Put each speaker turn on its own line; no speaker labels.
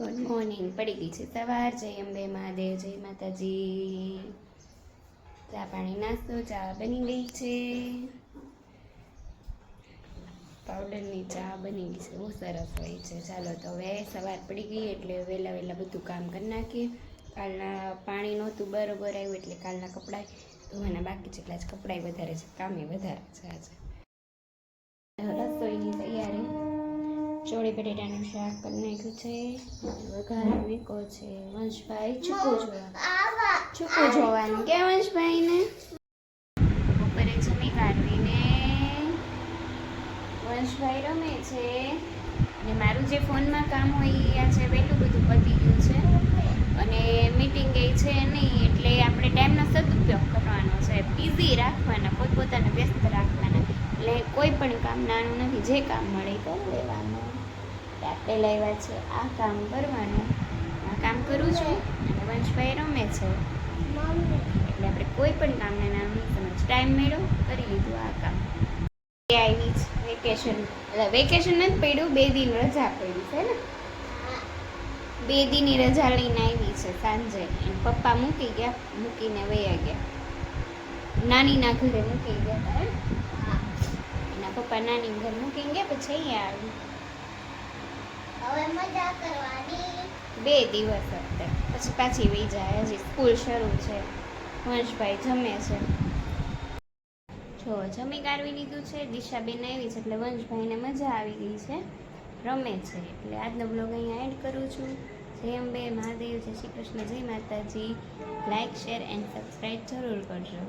Good morning. પડી ગઈ છે સવાર. જય અંબે મહાદેવ, જય માતાજી. ચા પાણી નાસ્તો, ચા બની ગઈ છે. પાવડરની ચા બની ગઈ છે, બહુ સરસ હોય છે. ચાલો તો હવે સવાર પડી ગઈ એટલે વહેલા વહેલા બધું કામ કરી નાખીએ. કાલના પાણી નહોતું બરોબર આવ્યું એટલે કાલના કપડાં ધોવાના બાકી છે, એટલા જ કપડાં વધારે છે, કામે વધારે છે. આજે રસોઈની તૈયારી. ચોળી બટેટાનું શાક કરી નાખ્યું છે, વઘાર વીકો છે. વંશભાઈ ચૂકું જોવાનું કે વંશભાઈને બપોરે જમી કાઢવીને વંશભાઈ રમે છે. અને મારું જે ફોનમાં કામ હોય એ આજે વહેલું બધું પતી ગયું છે અને મીટિંગ એ છે નહીં, એટલે આપણે ટાઈમનો સદુપયોગ કરવાનો છે. બિઝી રાખવાના, પોતપોતાને વ્યસ્ત રાખવાના. એટલે કોઈ પણ કામ નાનું નથી, જે કામ મળે એ કરી લેવાનું. આપણે લાવ્યા છે આ કામ કરવાનું, આ કામ કરું છું અને વંશભાઈ રમે છે. એટલે આપણે કોઈ પણ કામને નાનું સમજ, ટાઈમ મેળવો કરી લીધું આ કામ. આવી છે વેકેશન, એટલે વેકેશન નથી પડ્યું, 2 દિન રજા પડી છે ને. 2 દિનની રજા લઈને આવી છે સાંજે. પપ્પા મૂકી ગયા, મૂકીને વયા ગયા. નાનીના ઘરે મૂકી ગયા હતા. એના પપ્પા નાની ઘર મૂકી ગયા, પછી અહીંયા આવી.
હવે મજા કરવાની.
2 દિવસ હતા, પછી પાછી વહી જાય. હજી સ્કૂલ શરૂ છે. વંશભાઈ જમે છે. જો જમી કાઢવી લીધું છે. દિશાબેન આવી છે એટલે વંશભાઈને મજા આવી ગઈ છે, રમે છે. એટલે આજનો બ્લોગ અહીંયા એડ કરું છું. જય અંબે મહાદેવ, જય શ્રી કૃષ્ણ, જય માતાજી. લાઈક, શેર એન્ડ સબસ્ક્રાઈબ જરૂર કરજો.